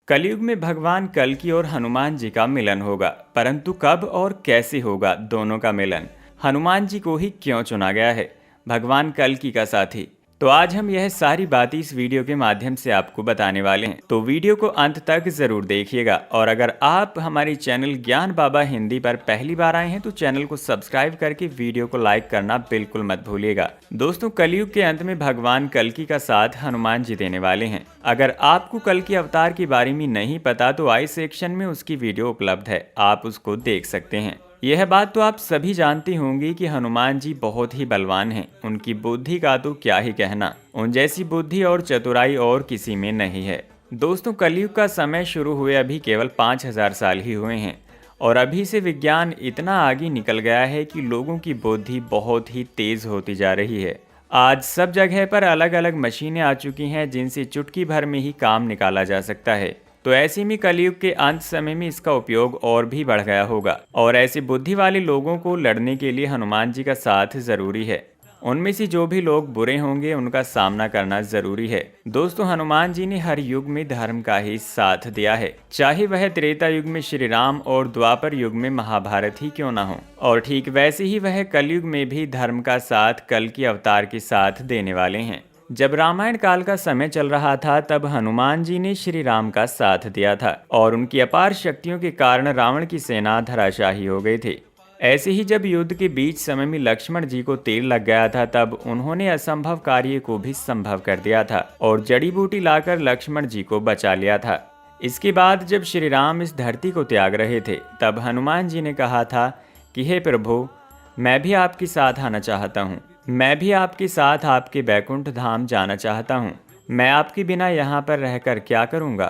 कलयुग में भगवान कल्कि और हनुमान जी का मिलन होगा, परंतु कब और कैसे होगा दोनों का मिलन? हनुमान जी को ही क्यों चुना गया है भगवान कल्कि का साथी? तो आज हम यह सारी बातें इस वीडियो के माध्यम से आपको बताने वाले हैं, तो वीडियो को अंत तक जरूर देखिएगा। और अगर आप हमारी चैनल ज्ञान बाबा हिंदी पर पहली बार आए हैं तो चैनल को सब्सक्राइब करके वीडियो को लाइक करना बिल्कुल मत भूलिएगा। दोस्तों, कलयुग के अंत में भगवान कल्कि का साथ हनुमान जी देने वाले हैं। अगर आपको कल्कि अवतार के बारे में नहीं पता तो आई सेक्शन में उसकी वीडियो उपलब्ध है, आप उसको देख सकते हैं। यह बात तो आप सभी जानते होंगे कि हनुमान जी बहुत ही बलवान हैं। उनकी बुद्धि का तो क्या ही कहना, उन जैसी बुद्धि और चतुराई और किसी में नहीं है। दोस्तों, कलयुग का समय शुरू हुए अभी केवल 5000 साल ही हुए हैं और अभी से विज्ञान इतना आगे निकल गया है कि लोगों की बुद्धि बहुत ही तेज होती जा रही है। आज सब जगह पर अलग अलग मशीनें आ चुकी हैं जिनसे चुटकी भर में ही काम निकाला जा सकता है। तो ऐसे में कलयुग के अंत समय में इसका उपयोग और भी बढ़ गया होगा और ऐसे बुद्धि वाले लोगों को लड़ने के लिए हनुमान जी का साथ जरूरी है। उनमें से जो भी लोग बुरे होंगे उनका सामना करना जरूरी है। दोस्तों, हनुमान जी ने हर युग में धर्म का ही साथ दिया है, चाहे वह त्रेता युग में श्री राम और द्वापर युग में महाभारत ही क्यों ना हो। और ठीक वैसे ही वह कलयुग में भी धर्म का साथ कल्कि अवतार के साथ देने वाले हैं। जब रामायण काल का समय चल रहा था तब हनुमान जी ने श्री राम का साथ दिया था और उनकी अपार शक्तियों के कारण रावण की सेना धराशायी हो गई थी। ऐसे ही जब युद्ध के बीच समय में लक्ष्मण जी को तीर लग गया था तब उन्होंने असंभव कार्य को भी संभव कर दिया था और जड़ी बूटी लाकर लक्ष्मण जी को बचा लिया था। इसके बाद जब श्री राम इस धरती को त्याग रहे थे तब हनुमान जी ने कहा था कि हे प्रभु, मैं भी आपके साथ आना चाहता हूँ, मैं भी आपके साथ आपके बैकुंठ धाम जाना चाहता हूँ, मैं आपके बिना यहाँ पर रहकर क्या करूँगा।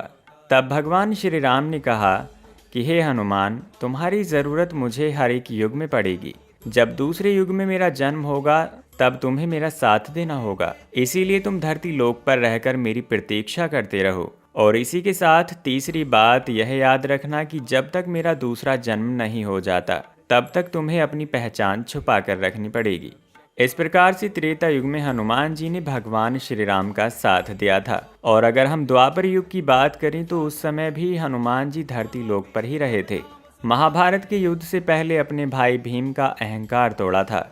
तब भगवान श्री राम ने कहा कि हे हनुमान, तुम्हारी ज़रूरत मुझे हर एक युग में पड़ेगी। जब दूसरे युग में मेरा जन्म होगा तब तुम्हें मेरा साथ देना होगा, इसीलिए तुम धरती लोक पर रहकर मेरी प्रतीक्षा करते रहो। और इसी के साथ तीसरी बात यह याद रखना कि जब तक मेरा दूसरा जन्म नहीं हो जाता तब तक तुम्हें अपनी पहचान छुपा कर रखनी पड़ेगी। इस प्रकार से त्रेता युग में हनुमान जी ने भगवान श्री राम का साथ दिया था। और अगर हम द्वापर युग की बात करें तो उस समय भी हनुमान जी धरती लोक पर ही रहे थे। महाभारत के युद्ध से पहले अपने भाई भीम का अहंकार तोड़ा था।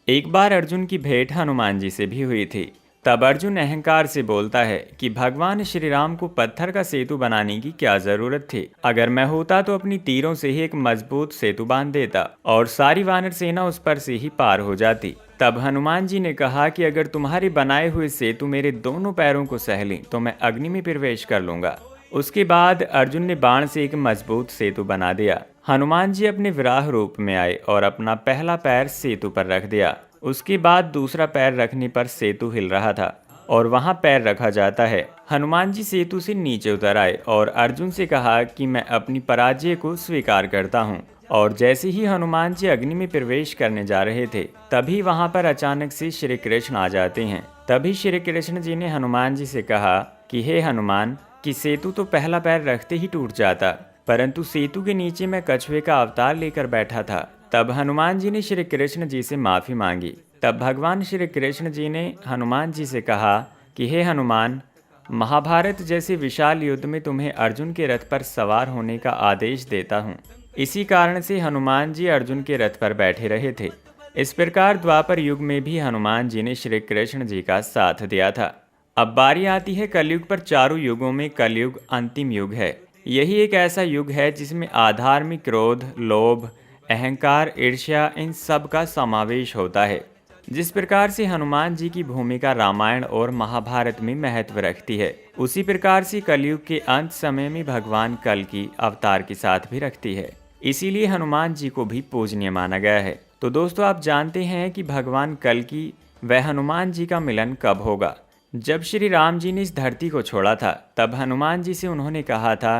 एक बार अर्जुन की भेंट हनुमान जी से भी हुई थी। तब अर्जुन अहंकार से बोलता है कि भगवान श्री राम को पत्थर का सेतु बनाने की क्या जरूरत थी, अगर मैं होता तो अपनी तीरों से ही एक मजबूत सेतु बांध देता और सारी वानर सेना उस पर से ही पार हो जाती। तब हनुमान जी ने कहा कि अगर तुम्हारे बनाए हुए सेतु मेरे दोनों पैरों को सह लें तो मैं अग्नि में प्रवेश कर लूंगा। उसके बाद अर्जुन ने बाण से एक मजबूत सेतु बना दिया। हनुमान जी अपने विराह रूप में आए और अपना पहला पैर सेतु पर रख दिया। उसके बाद दूसरा पैर रखने पर सेतु हिल रहा था और वहां पैर रखा जाता है। हनुमान जी सेतु से नीचे उतर आए और अर्जुन से कहा कि मैं अपनी पराजय को स्वीकार करता हूँ। और जैसे ही हनुमान जी अग्नि में प्रवेश करने जा रहे थे तभी वहां पर अचानक से श्री कृष्ण आ जाते हैं। तभी श्री कृष्ण जी ने हनुमान जी से कहा कि हे हनुमान, कि सेतु तो पहला पैर रखते ही टूट जाता, परंतु सेतु के नीचे मैं कछुए का अवतार लेकर बैठा था। तब हनुमान जी ने श्री कृष्ण जी से माफी मांगी। तब भगवान श्री कृष्ण जी ने हनुमान जी से कहा कि हे हनुमान, महाभारत जैसे विशाल युद्ध में तुम्हें अर्जुन के रथ पर सवार होने का आदेश देता हूँ। इसी कारण से हनुमान जी अर्जुन के रथ पर बैठे रहे थे। इस प्रकार द्वापर युग में भी हनुमान जी ने श्री कृष्ण जी का साथ दिया था। अब बारी आती है कलयुग पर। चारों युगों में कलयुग अंतिम युग है। यही एक ऐसा युग है जिसमें आधार में क्रोध, लोभ, अहंकार, ईर्ष्या, इन सब का समावेश होता है। जिस प्रकार से हनुमान जी की भूमिका रामायण और महाभारत में महत्व रखती है, उसी प्रकार से कलयुग के अंत समय में भगवान कल्कि अवतार के साथ भी रखती है। इसीलिए हनुमान जी को भी पूजनीय माना गया है। तो दोस्तों, आप जानते हैं कि भगवान कल्कि व हनुमान जी का मिलन कब होगा? जब श्री राम जी ने इस धरती को छोड़ा था तब हनुमान जी से उन्होंने कहा था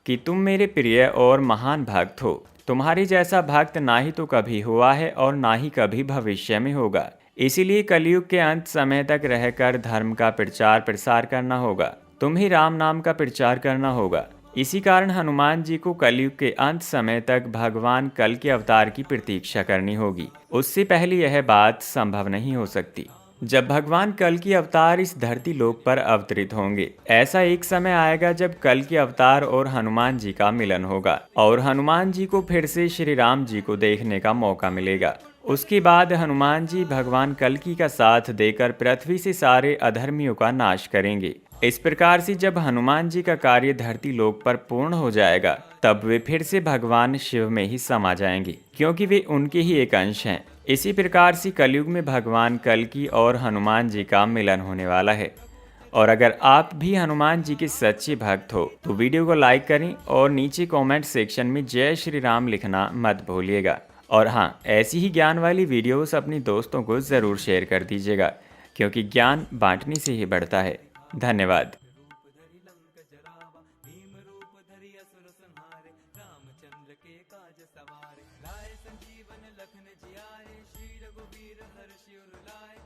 कि तुम मेरे प्रिय और महान भक्त हो। तुम्हारे जैसा भक्त ना ही तो कभी हुआ है और ना ही कभी भविष्य में होगा। इसीलिए कलयुग के अंत समय तक रहकर धर्म का प्रचार प्रसार करना होगा। तुम्हें राम नाम का प्रचार करना होगा। इसी कारण हनुमान जी को कलयुग के अंत समय तक भगवान कल्कि अवतार की प्रतीक्षा करनी होगी। उससे पहले यह बात संभव नहीं हो सकती। जब भगवान कल की अवतार इस धरती लोक पर अवतरित होंगे। ऐसा एक समय आएगा जब कल के अवतार और हनुमान जी का मिलन होगा और हनुमान जी को फिर से श्री राम जी को देखने का मौका मिलेगा। उसके बाद हनुमान जी भगवान कल्कि का साथ देकर पृथ्वी से सारे अधर्मियों का नाश करेंगे। इस प्रकार से जब हनुमान जी का कार्य धरती लोक पर पूर्ण हो जाएगा, तब वे फिर से भगवान शिव में ही समा जाएंगे, क्योंकि वे उनके ही एक अंश हैं। इसी प्रकार से कलयुग में भगवान कल्कि और हनुमान जी का मिलन होने वाला है। और अगर आप भी हनुमान जी के सच्चे भक्त हो तो वीडियो को लाइक करें और नीचे कमेंट सेक्शन में जय श्री राम लिखना मत भूलिएगा। और हाँ, ऐसी ही ज्ञान वाली वीडियोस अपने दोस्तों को ज़रूर शेयर कर दीजिएगा, क्योंकि ज्ञान बांटने से ही बढ़ता है। धन्यवाद। भीम रूप धरि असुर संहारे, रामचंद्र के काज सवारे, लाए संजीवन लखन जियाए, श्री रघुवीर हर्षि उर लाए।